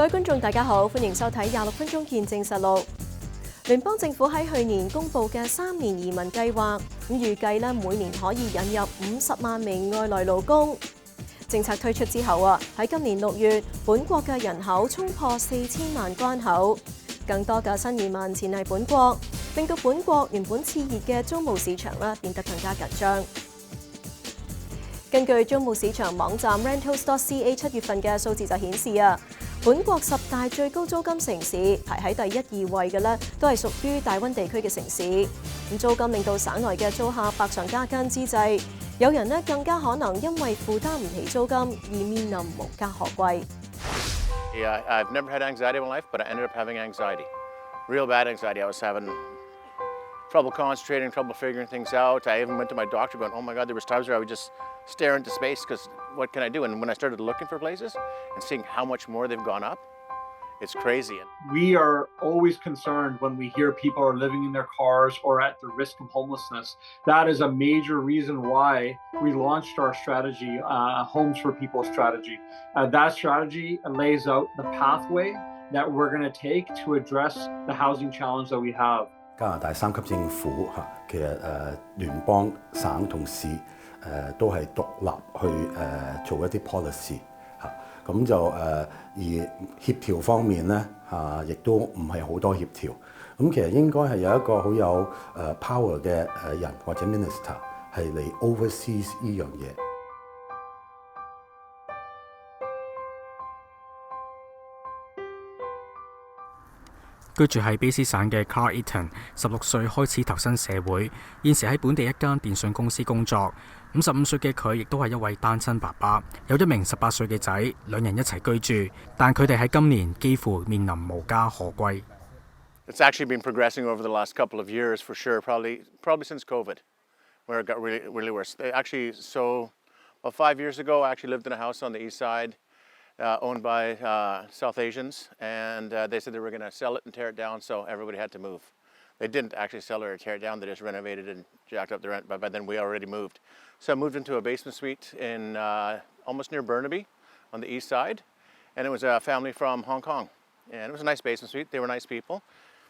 各位觀眾大家好，歡迎收睇26分鐘見證實錄。聯邦政府喺去年公布嘅3年移民計劃，預計每年可以引入50萬名外來勞工。政策推出之後喺今年6月，本國嘅人口衝破4000萬關口，更多嘅新移民前嚟本國，令到本國原本熾熱嘅租務市場變得更加緊張。根據租務市場網站 Rentals.ca 7月份嘅數字就顯示本國10大最高租金城市排喺第1、2位嘅都係屬於大溫地區嘅城市。咁租金令到省內嘅租客百上加斤之際，有人更加可能因為負擔唔起租金而面臨無家可歸。Yeah, I've never had anxiety in my life, but I ended up having anxiety. Real bad anxiety. I was having trouble concentrating, trouble figuring things out. I even went to my doctor going, oh my God, there was times where I would just stare into space because what can I do? And when I started looking for places and seeing how much more they've gone up, it's crazy. We are always concerned when we hear people are living in their cars or at the risk of homelessness. That is a major reason why we launched our strategy, Homes for People strategy. That strategy lays out the pathway that we're going to take to address the housing challenge that we have. 加拿大3級政府其實聯邦、省同市都係獨立去做一啲 policy 咁就而協調方面咧亦都唔係好多協調。咁其實應該係有一個好有power 嘅人或者 minister 係嚟 overseas 呢樣嘢。居住喺卑斯省嘅 Carl Eaton 16歲開始投身社會，現時喺本地一間電訊公司工作。55歲嘅佢亦都係一位單親爸爸，有一名18歲嘅仔，兩人一齊居住。但佢哋喺今年幾乎面臨無家可歸。It's actually been progressing over the last couple of years for sure, probably since COVID, where it got really worse. So about 5 years ago, I actually lived in a house on the east side. Owned by South Asians, and they said they were going to sell it and tear it down, so everybody had to move. They didn't actually sell it or tear it down, they just renovated and jacked up the rent, but by then we already moved. So I moved into a basement suite in almost near Burnaby on the east side, and it was a family from Hong Kong. And it was a nice basement suite, they were nice people.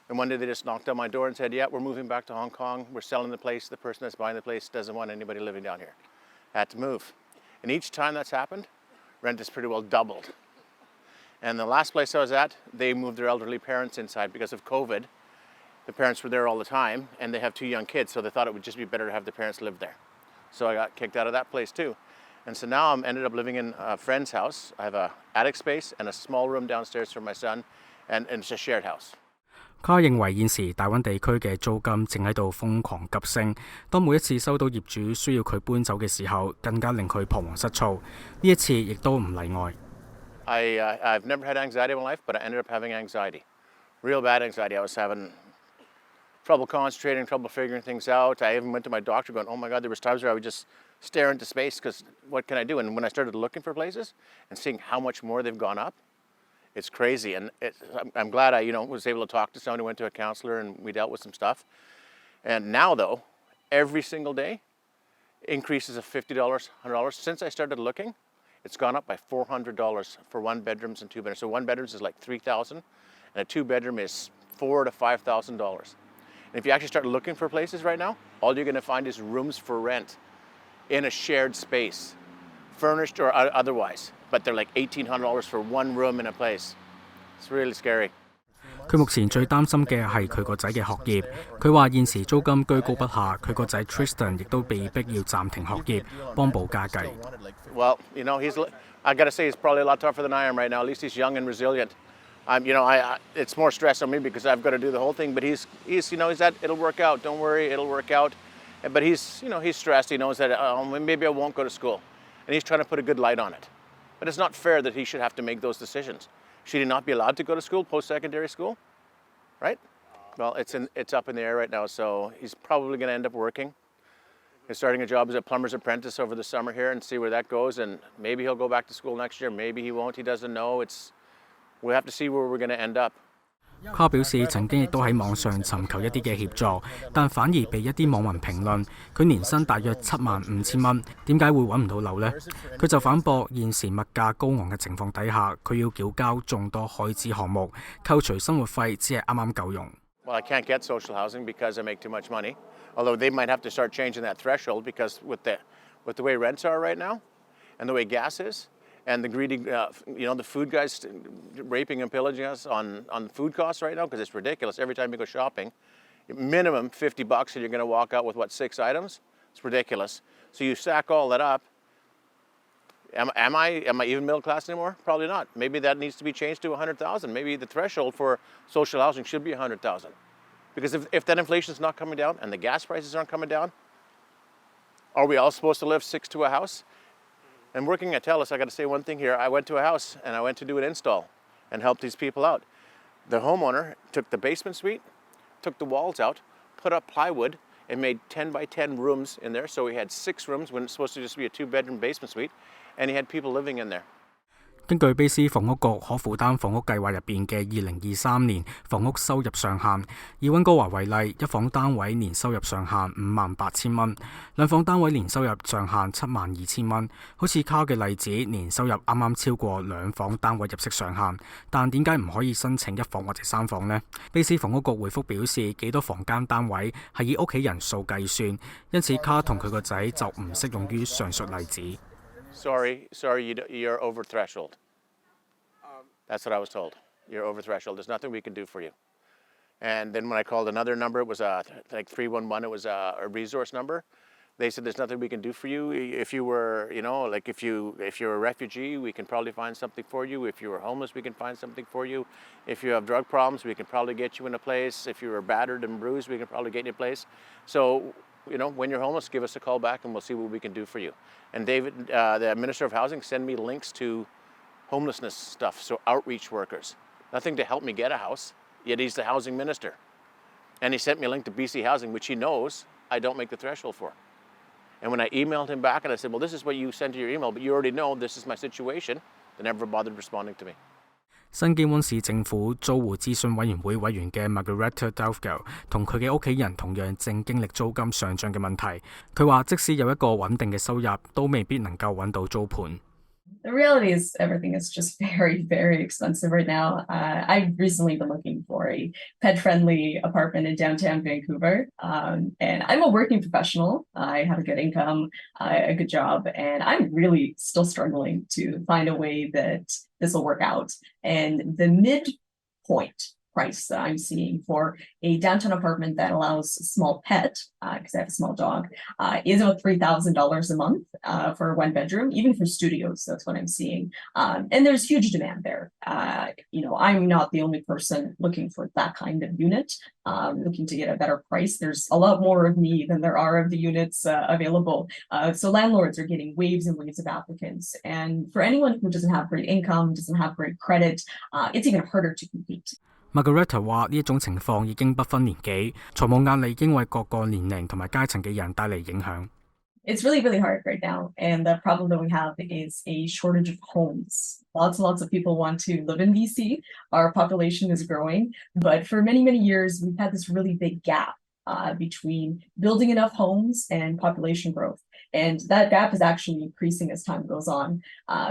And one day they just knocked on my door and said, yeah, we're moving back to Hong Kong, we're selling the place, the person that's buying the place doesn't want anybody living down here. I had to move. And each time that's happened, rent is pretty well doubled. And the last place I was at, they moved their elderly parents inside because of COVID. The parents were there all the time, and they have 2 young kids, so they thought it would just be better to have the parents live there. So I got kicked out of that place too. And so now I'm ended up living in a friend's house. I have an attic space and a small room downstairs for my son, and it's a shared house. 卡認為現時大溫地區嘅租金正喺度瘋狂急升，當每一次收到業主需要佢搬走嘅時候，更加令佢彷徨失措。呢一次亦都唔例外。I've never had anxiety in my life, but I ended up having anxiety. Real bad anxiety. I was having trouble concentrating, trouble figuring things out. I even went to my doctor going, oh my God, there was times where I would just stare into space because what can I do? And when I started looking for places and seeing how much more they've gone up, it's crazy, and I'm glad I was able to talk to someone who went to a counselor and we dealt with some stuff. And now though, every single day, increases of $50, $100. Since I started looking, it's gone up by $400 for 1 bedrooms and 2 bedrooms. So 1 bedrooms is like $3,000, and a 2 bedroom is $4,000 to $5,000. And if you actually start looking for places right now, all you're going to find is rooms for rent in a shared space, furnished or otherwise. But they're like $1,800 for 1 room in a place. It's really scary. 佢目前最擔心嘅係佢個仔嘅學業。佢話現時租金居高不下，佢個仔 Tristan 亦都被逼要暫停學業，幫補家計。Well, I got to say he's probably a lot tougher than I am right now. At least he's young and resilient. It's more stress on me because I've got to do the whole thing. But he's that it'll work out. Don't worry, it'll work out. But he's stressed. He knows that maybe I won't go to school, and he's trying to put a good light on it. But it's not fair that he should have to make those decisions. Should he not be allowed to go to school, post-secondary school? Right? Well, it's up in the air right now, so he's probably going to end up working. He's starting a job as a plumber's apprentice over the summer here and see where that goes, and maybe he'll go back to school next year, maybe he won't, he doesn't know. We'll have to see where we're going to end up. 卡表示曾經亦都喺網上尋求一啲嘅協助，但反而被一啲網民評論佢年薪大約75000蚊，點解會揾唔到樓呢？佢就反駁現時物價高昂嘅情況底下，佢要繳交眾多開支項目，扣除生活費只係啱啱夠用。Well, I can't get social housing because I make too much money. Although they might have to start changing that threshold because with the way rents are right now, and the way gas is, and the greedy, the food guys raping and pillaging us on food costs right now because it's ridiculous. Every time you go shopping, minimum $50 and you're going to walk out with 6 items. It's ridiculous. So you stack all that up. Am I even middle class anymore? Probably not. Maybe that needs to be changed to 100,000. Maybe the threshold for social housing should be 100,000. Because if that inflation is not coming down and the gas prices aren't coming down, are we all supposed to live 6 to a house? And working at TELUS, I got to say one thing here. I went to a house and I went to do an install and help these people out. The homeowner took the basement suite, took the walls out, put up plywood, and made 10 by 10 rooms in there. So we had 6 rooms when it's supposed to just be a 2-bedroom basement suite, and he had people living in there. 根據卑斯房屋局可負擔房屋計劃入邊嘅2023年房屋收入上限，以溫哥華為例，一房單位年收入上限58000蚊，兩房單位年收入上限72000蚊。好似卡嘅例子，年收入啱啱超過兩房單位入息上限，但點解唔可以申請1房或者3房呢？卑斯房屋局回覆表示，幾多房間單位係以屋企人數計算，因此卡同佢個仔就唔適用於上述例子。Sorry, you're over threshold. That's what I was told. You're over threshold. There's nothing we can do for you. And then when I called another number, it was like 311. It was a resource number. They said there's nothing we can do for you. If you were, if you're a refugee, we can probably find something for you. If you were homeless, we can find something for you. If you have drug problems, we can probably get you in a place. If you were battered and bruised, we can probably get you in a place. So, when you're homeless, give us a call back and we'll see what we can do for you. And David, the Minister of Housing, send me links to homelessness stuff, so outreach workers. Nothing to help me get a house, yet he's the housing minister. And he sent me a link to BC Housing, which he knows I don't make the threshold for. And when I emailed him back and I said, well, this is what you sent to your email, but you already know this is my situation, they never bothered responding to me. 新基溫市政府租戶諮詢委員會委員嘅 Margaretta Delgado 同佢嘅屋企人同樣正經歷租金上漲嘅問題。佢話即使有一個穩定嘅收入，都未必能夠揾到租盤。The reality is everything is just very, very expensive right now. I've recently been looking for a pet-friendly apartment in downtown Vancouver. And I'm a working professional. I have a good income, a good job, and I'm really still struggling to find a way that this will work out. And the midpoint price that I'm seeing for a downtown apartment that allows a small pet, because I have a small dog, is about $3,000 a month for a 1-bedroom, even for studios. That's what I'm seeing. And there's huge demand there. I'm not the only person looking for that kind of unit, looking to get a better price. There's a lot more of me than there are of the units available. So landlords are getting waves and waves of applicants. And for anyone who doesn't have great income, doesn't have great credit, it's even harder to compete. Margaretta 話呢一種情況已經不分年紀，財務壓力已經為各個年齡同埋階層嘅人帶嚟影響。It's really, really hard right now. And the problem that we have is a shortage of homes. Lots and lots of people want to live in BC. Our population is growing. But for many, many years, we've had this really big gap between building enough homes and population growth. And that gap is actually increasing as time goes on.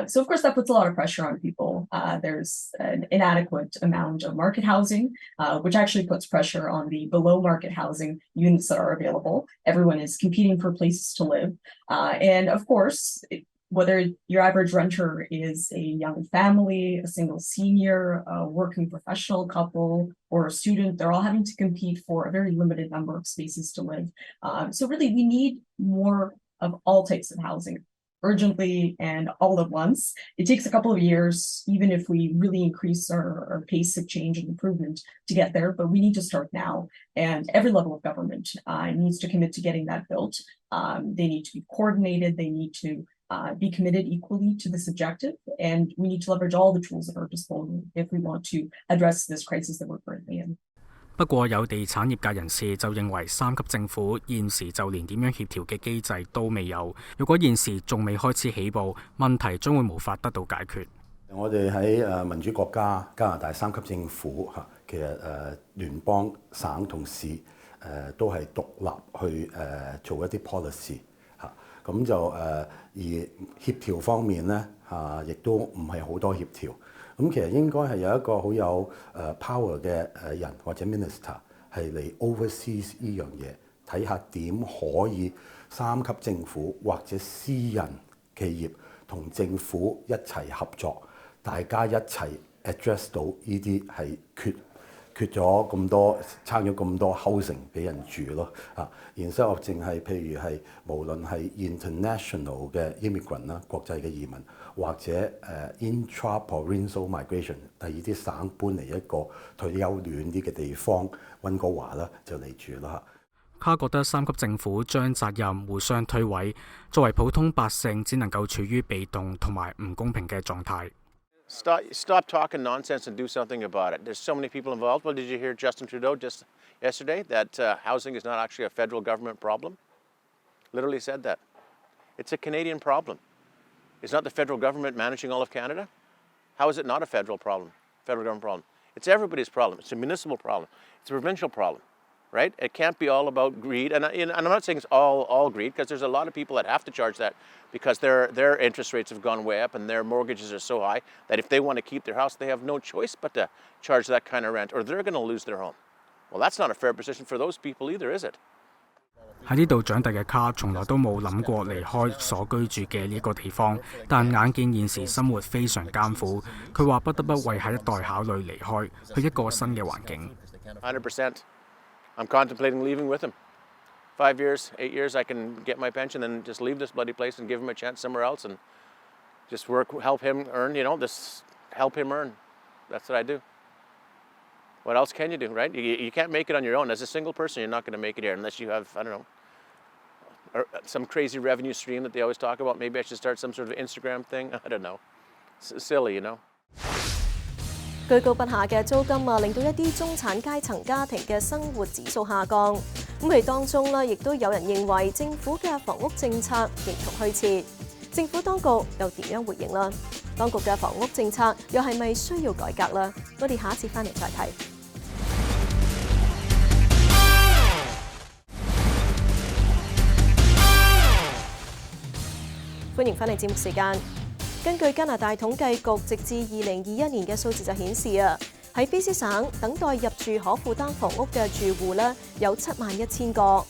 So of course that puts a lot of pressure on people. There's an inadequate amount of market housing, which actually puts pressure on the below market housing units that are available. Everyone is competing for places to live. And of course, whether your average renter is a young family, a single senior, a working professional couple, or a student, they're all having to compete for a very limited number of spaces to live. So really, we need more of all types of housing urgently and all at once. It takes a couple of years, even if we really increase our pace of change and improvement to get there, but we need to start now. And every level of government needs to commit to getting that built. They need to be coordinated. They need to be committed equally to this objective. And we need to leverage all the tools at our disposal if we want to address this crisis that we're currently in. 不過有地產業界人士就認為3級政府現時就連點樣協調嘅機制都未有，如果現時仲未開始起步，問題將會無法得到解決。我哋喺民主國家加拿大3級政府其其實聯邦省同市都係獨立去做一啲 policy 嚇，咁就而協調方面咧亦都唔係好多協調。咁其實應該係有一個好有power 嘅人或者 minister 係嚟 overseas 呢樣嘢，睇下點可以三級政府或者私人企業同政府一齊合作，大家一齊 address 到呢啲係缺咗咁多，差咗咁多 housing 俾人住咯啊！然之後淨係譬如係無論係 international 嘅 immigrant 啦，國際嘅移民，或者intra-provincial migration， 第二啲省搬嚟一個退休暖啲嘅地方，溫哥華啦就嚟住啦嚇。卡覺得三級政府將責任互相推諉，作為普通百姓只能夠處於被動同埋唔公平嘅狀態。Stop talking nonsense and do something about it. There's so many people involved. Well, did you hear Justin Trudeau just yesterday that housing is not actually a federal government problem? Literally said that. It's a Canadian problem. It's not the federal government managing all of Canada. How is it not a federal government problem? It's everybody's problem. It's a municipal problem. It's a provincial problem, right? It can't be all about greed. And I'm not saying it's all greed, because there's a lot of people that have to charge that because their interest rates have gone way up and their mortgages are so high that if they want to keep their house, they have no choice but to charge that kind of rent, or they're going to lose their home. Well, that's not a fair position for those people either, is it? 喺呢度長大嘅卡從來都冇諗過離開所居住嘅呢個地方，但眼見現時生活非常艱苦，佢話不得不為下一代考慮離開，去一個新嘅環境。100%. I'm contemplating leaving with him. 5 years, 8 years, I can get my pension and just leave this bloody place and give him a chance somewhere else and just work, help him earn, help him earn. That's what I do. What else can you do, right? You can't make it on your own. As a single person, you're not going to make it here unless you have, I don't know, some crazy revenue stream that they always talk about. Maybe I should start some sort of Instagram thing. I don't know. It's silly, 居高不下嘅租金令到一啲中產階層家庭嘅生活指數下降。咁佢當中亦都有人認為政府嘅房屋政策形同虛設。政府當局又點樣回應啦？當局嘅房屋政策又係咪需要改革啦？我哋下一次翻嚟再睇。歡迎翻嚟節目時間。根據加拿大統計局直至2021年嘅數字就顯示喺 BC 省等待入住可負擔房屋嘅住戶有71000個。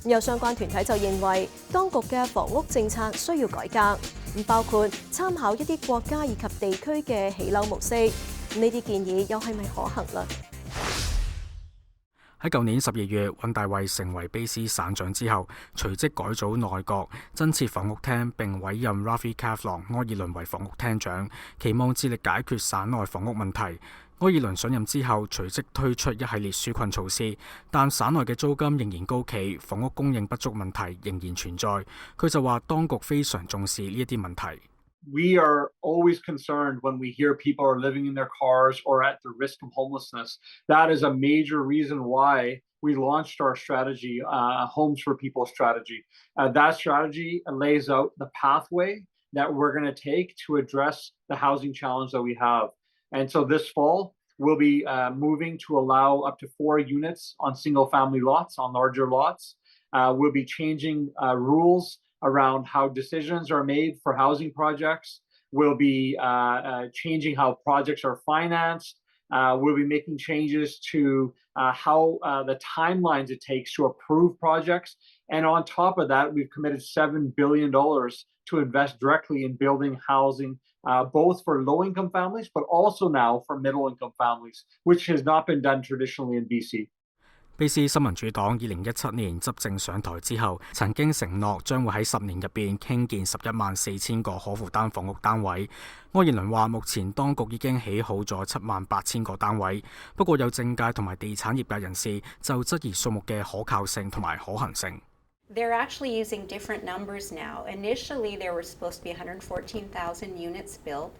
有相關團體就認為，當局嘅房屋政策需要改革，包括參考一啲國家以及地區嘅起樓模式。呢啲建議又係咪可行啦？喺舊年12月，尹大衛成為卑詩省長之後，隨即改組內閣，增設房屋廳，並委任 Rafi Kahlon 柯爾倫為房屋廳長，期望致力解決省內房屋問題。柯爾倫上任之後，隨即推出一系列紓困措施，但省內嘅租金仍然高企，房屋供應不足問題仍然存在。佢就話，當局非常重視呢一啲問題。We are always concerned when we hear people are living in their cars or at the risk of homelessness. That is a major reason why we launched our strategy, Homes for People strategy. That strategy lays out the pathway that we're going to take to address the housing challenge that we have. And so this fall, we'll be moving to allow up to 4 units on single-family lots, on larger lots. We'll be changing rules around how decisions are made for housing projects. We'll be changing how projects are financed. We'll be making changes to how the timelines it takes to approve projects. And on top of that, we've committed $7 billion to invest directly in building housing, both for low-income families, but also now for middle-income families, which has not been done traditionally in BC. 卑詩新民主黨2017年執政上台之後，曾經承諾將會喺10年入邊興建114000個可負擔房屋單位。柯爾倫話，目前當局已經起好咗78000個單位，不過有政界同埋地產業界人士就質疑數目嘅可靠性同埋可行性。They're actually using different numbers now. Initially, there were supposed to be 114,000 units built.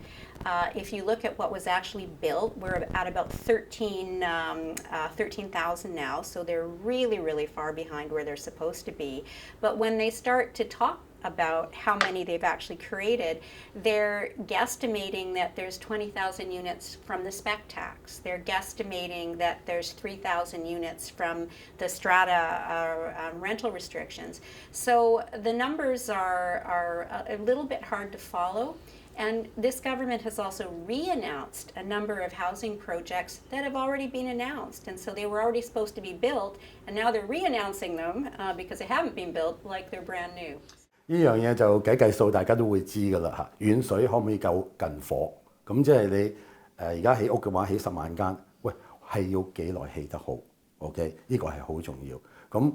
If you look at what was actually built, we're at about 13,000 now, so they're really, really far behind where they're supposed to be. But when they start to talk about how many they've actually created, they're guesstimating that there's 20,000 units from the spec tax. They're guesstimating that there's 3,000 units from the strata rental restrictions. So the numbers are a little bit hard to follow. And this government has also re-announced a number of housing projects that have already been announced. And so they were already supposed to be built, and now they're re-announcing them because they haven't been built, like they're brand new. 呢樣嘢就計數，大家都會知㗎啦嚇。遠水可唔可以救近火？咁即係你而家起屋嘅話，起10萬間，喂係要幾耐起得好 ？OK， 呢個係好重要。咁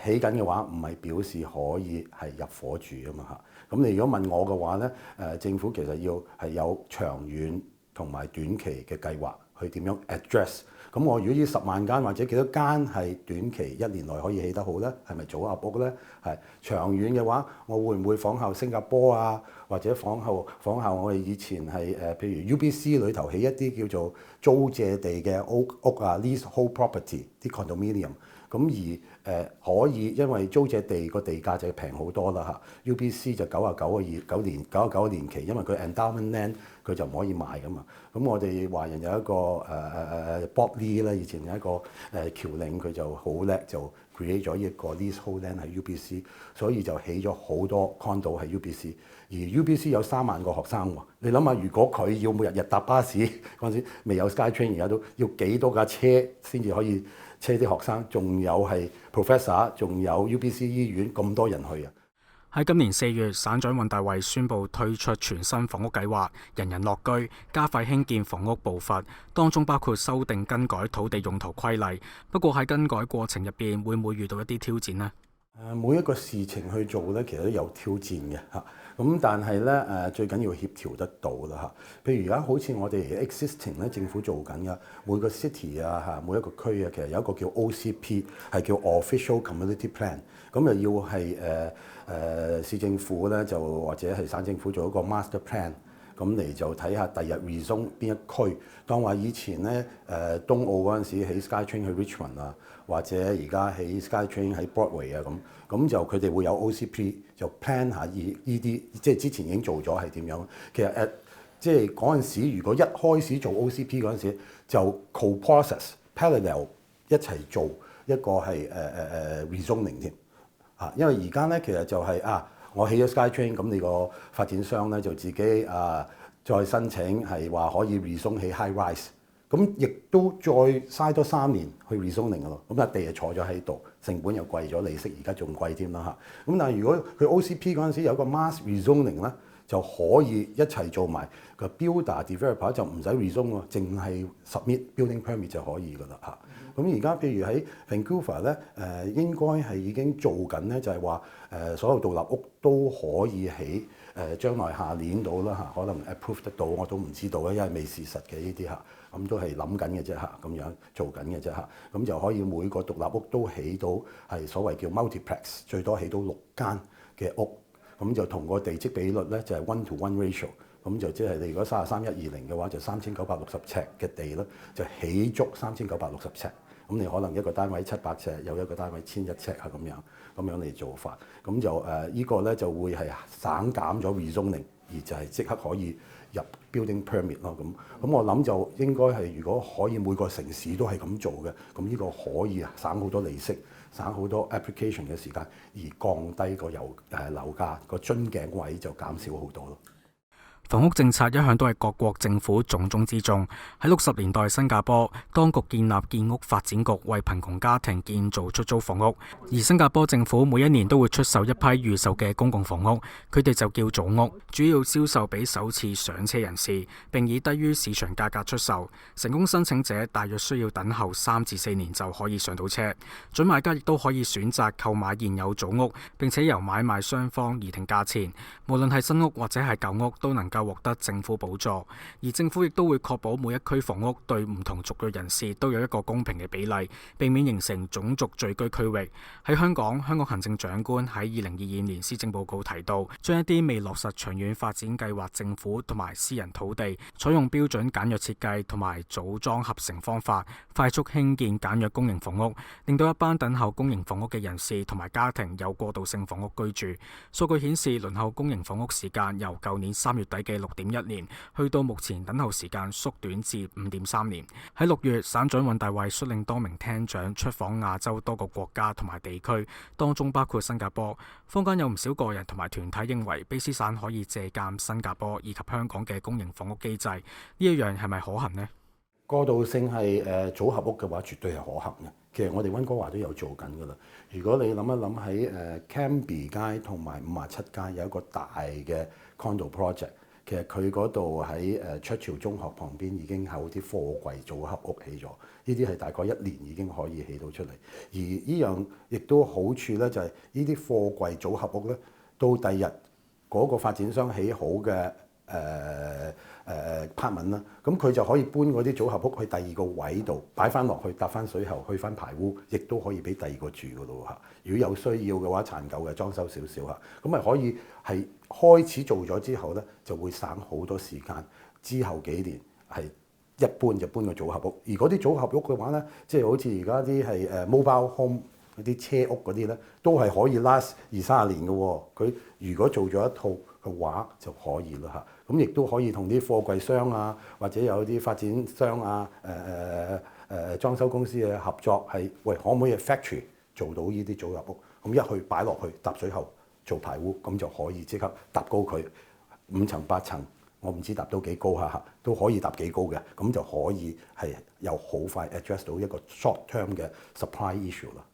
起緊嘅話，唔係表示可以係入伙住啊嘛嚇。咁你如果問我嘅話咧，政府其實要係有長遠同埋短期嘅計劃去點樣 address。咁我如果呢10萬間或者幾多間係短期1年內可以起得好咧，係咪組合屋咧？係長遠嘅話，我會唔會仿效新加坡啊，或者仿效我哋以前係譬如 UBC 裏頭起一啲叫做租借地嘅屋啊 leasehold property 啲 condominium。咁而可以因為租借地個地價就平好多啦嚇 ，UBC 就99年期，因為佢 endowment land 佢就唔可以賣噶嘛。咁我哋華人有一個Bob Lee 咧，以前有一個僑領，佢就好叻，就 create 咗一個 leasehold land 喺 UBC， 所以就起咗好多 condo 喺 UBC。而 UBC 有3萬個學生喎，你諗下，如果佢要每日搭巴士嗰陣時未有 SkyTrain， 而家都要幾多架車先至可以車啲學生，仲有係 professor， 仲有 UBC 醫院咁多人去啊！喺今年4月，省長尹大維宣布推出全新房屋計劃，人人樂居，加快興建房屋步伐，當中包括修訂更改土地用途規例。不過喺更改過程入邊，會唔會遇到一啲挑戰呢？每一個事情去做咧，其實都有挑戰嘅嚇。咁但係咧最緊要協調得到啦嚇。譬如而家好似我哋 existing 咧，政府做緊嘅每個 city 啊嚇，每一個區啊，其實有一個叫 OCP， 係叫 Official Community Plan。咁又要係市政府咧，就或者係省政府做一個 Master Plan。咁嚟就睇下第日 rezone 邊一區。當話以前咧東澳嗰陣時起 SkyTrain 去 Richmond 啊，或者而家起 SkyTrain 喺 Broadway 啊咁就佢哋會有 OCP 就 plan 下呢啲，即係之前已經做咗係點樣。其實即係嗰陣時，如果一開始做 OCP 嗰陣時，就 co-process parallel 一齊做一個係rezoning 添嚇，因為而家咧其實就係我起咗 SkyTrain， 咁你個發展商咧就自己再申請係話可以 rezone 起 high rise， 咁亦都再嘥多3年去 rezoning 㗎咯。咁地就坐咗喺度，成本又貴咗，利息而家仲貴添啦嚇。咁但係如果佢 OCP 嗰陣時有個 mass rezoning 咧，就可以一齊做埋個 builder developer 就唔使 rezone 喎，淨係 submit building permit 就可以㗎啦嚇。咁而家譬如喺 Vancouver 咧，應該係已經做緊咧，就係話所有獨立屋都可以起，將來下年到啦嚇，可能 approve 得到我都唔知道咧，因為未事實嘅呢啲嚇，咁都係諗緊嘅啫嚇，咁樣做緊嘅啫嚇，咁就可以每個獨立屋都起到係所謂叫 multiplex， 最多起到6間嘅屋，咁就同個地積比率咧就係 1:1 ratio。咁就即係你如果33,120嘅話，就3960尺嘅地咧，就起足3960尺。咁你可能一個單位700尺，有一個單位1100尺啊咁樣嚟做法。咁就依個咧就會係省減咗 rezoning， 而就係即刻可以入 building permit 咯。咁我諗就應該係如果可以每個城市都係咁做嘅，咁呢個可以省好多利息，省好多 application 嘅時間，而降低個樓價個樽頸位就減少好多咯。房屋政策一向都係各國政府重中之重。喺60年代，新加坡當局建立建屋發展局，為貧窮家庭建造出租房屋。而新加坡政府每一年都會出售一批預售嘅公共房屋，佢哋就叫組屋，主要銷售俾首次上車人士，並以低於市場價格出售。成功申請者大約需要等候3至4年就可以上到車。準買家亦都可以選擇購買現有組屋，並且由買賣雙方議定價錢。無論係新屋或者係舊屋，都能夠夠獲得政府補助，而政府亦都會確保每一區房屋對唔同族裔人士都有一個公平嘅比例，避免形成種族聚居區域。喺香港行政長官喺2022年施政報告提到，將一啲未落實長遠發展計劃政府同埋私人土地，採用標準簡約設計同埋組裝合成方法，快速興建簡約公營房屋，令到一班等候公營房屋嘅人士同埋家庭有過渡性房屋居住。數據顯示，輪候公營房屋時間由舊年3月底嘅6.1年，去到目前等候時間縮短至5.3年。喺6月，省長尹大衛率領多名廳長出訪亞洲多個國家同埋地區，當中包括新加坡。坊間有唔少個人同埋團體認為，卑詩省可以借鑑新加坡以及香港嘅公營房屋機制，呢一樣係咪可行呢？過渡性係組合屋嘅話，絕對係可行嘅。其實我哋溫哥華都有做緊㗎啦。如果你諗一諗喺Cambie 街同埋57街有一個大嘅 condo project， 其實佢嗰度喺Fairchild中學旁邊已經有啲貨櫃組合屋起咗，呢啲係大概1年已經可以起到出嚟。而呢樣亦都好處咧，就係呢啲貨櫃組合屋咧，到第日嗰個發展商起好嘅apartment啦，咁佢就可以搬嗰啲組合屋去第二個位度擺翻落去，搭翻水喉，去翻排污，亦都可以俾第二個住噶咯嚇。如果有需要嘅話，殘舊嘅裝修少少嚇，咁咪可以係開始做咗之後咧，就會省好多時間。之後幾年係一搬就搬個組合屋，而嗰啲組合屋嘅話咧，即係好似而家啲係mobile home 嗰啲車屋嗰啲咧，都係可以 last 20-30年嘅喎。佢如果做咗一套嘅話就可以啦嚇。咁亦都可以同啲貨櫃商啊，或者有啲發展商啊、裝修公司嘅合作，係喂可唔可以 factory 做到呢啲組合屋？咁一去擺落去搭水喉做排污，咁就可以即刻搭高佢5層8層，我唔知搭到幾高嚇，都可以搭幾高嘅，咁就可以係又好快 address 到一個 short term 嘅 supply issue 啦。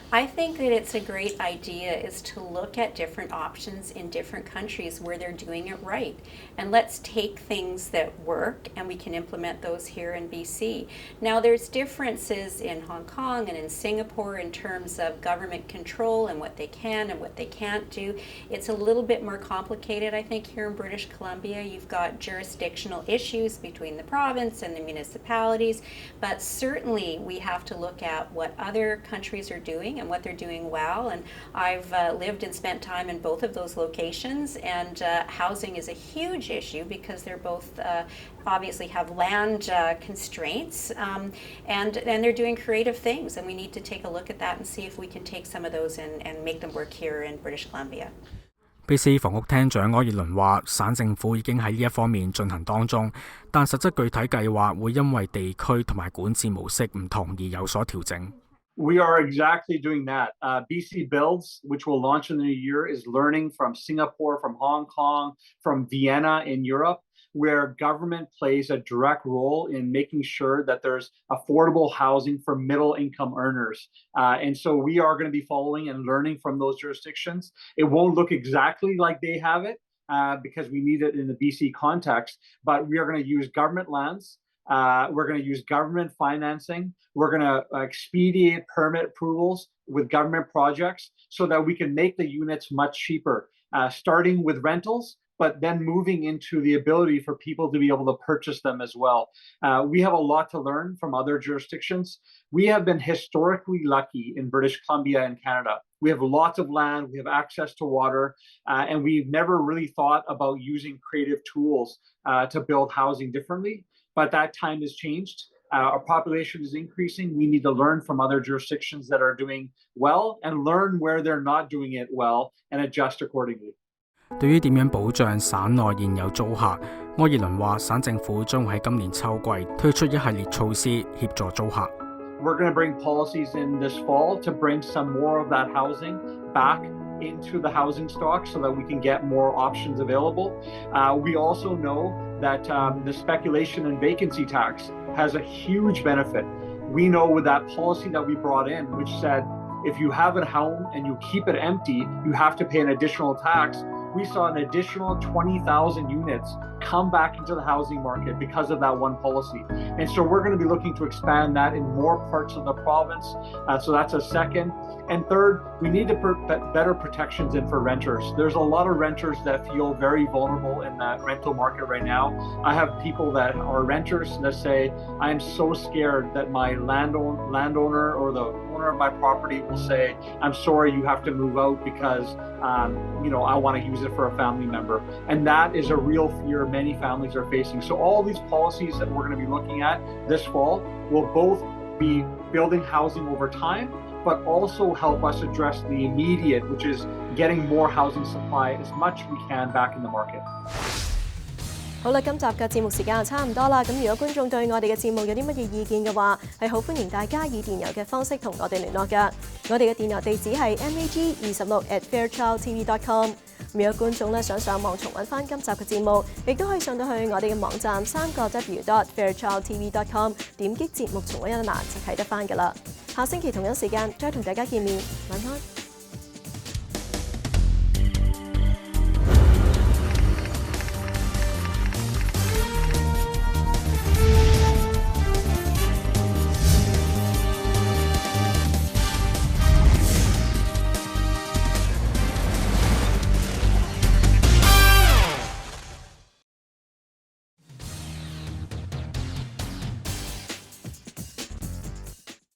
I think that it's a great idea is to look at different options in different countries where they're doing it right. And let's take things that work and we can implement those here in BC. Now there's differences in Hong Kong and in Singapore in terms of government control and what they can and what they can't do. It's a little bit more complicated, I think, here in British Columbia. You've got jurisdictional issues between the province and the municipalities, but certainly we have to look at what other countries are doing and what they're doing well. And I've lived and spent time in both of those locations, and housing is a huge issue because they're both obviously have land constraints, and they're doing creative things, and we need to take a look at that and see if we can take some of those and make them work here in British Columbia. BC 房屋廳長柯爾倫話：省政府已經喺呢一方面進行當中，但實質具體計劃會因為地區同埋管治模式唔同而有所調整。We are exactly doing that. BC Builds, which will launch in the new year, is learning from Singapore, from Hong Kong, from Vienna in Europe, where government plays a direct role in making sure that there's affordable housing for middle-income earners. And so we are going to be following and learning from those jurisdictions. It won't look exactly like they have it because we need it in the BC context, but we are going to use government lands. We're going to use government financing. We're going to expedite permit approvals with government projects so that we can make the units much cheaper, starting with rentals, but then moving into the ability for people to be able to purchase them as well. We have a lot to learn from other jurisdictions. We have been historically lucky in British Columbia and Canada. We have lots of land, we have access to water, and we've never really thought about using creative tools to build housing differently. But that time has changed. Our population is increasing. We need to learn from other jurisdictions that are doing well and learn where they're not doing it well and adjust accordingly. 對於點樣保障省內現有租客，柯爾倫話省政府將會喺今年秋季推出一系列措施協助租客。We're going to bring policies in this fall to bring some more of that housing back into the housing stock so that we can get more options available. We also know that the speculation and vacancy tax has a huge benefit. We know with that policy that we brought in, which said if you have a home and you keep it empty, you have to pay an additional tax. we saw an additional 20,000 units come back into the housing market because of that one policy. And so we're going to be looking to expand that in more parts of the province. So that's a second. And third, we need to put better protections in for renters. There's a lot of renters that feel very vulnerable in that rental market right now. I have people that are renters that say, I am so scared that my landowner or the owner of my property will say, I'm sorry, you have to move out because I want to use it for a family member. And that is a real fear many families are facing. So all these policies that we're going to be looking at this fall will both be building housing over time, but also help us address the immediate, which is getting more housing supply as much as we can back in the market. 好啦，今集嘅節目時間就差唔多啦。咁如果觀眾對我哋嘅節目有啲乜嘢意見嘅話，係好歡迎大家以電郵嘅方式同我哋聯絡㗎。我哋嘅電郵地址係 mag26@fairchildtv.com。如果觀眾咧想上網重溫翻今集嘅節目，亦都可以上到去我哋嘅網站3w.fairchildtv.com， 點擊節目重溫一欄就睇得翻㗎啦。下星期同樣時間再同大家見面，晚安。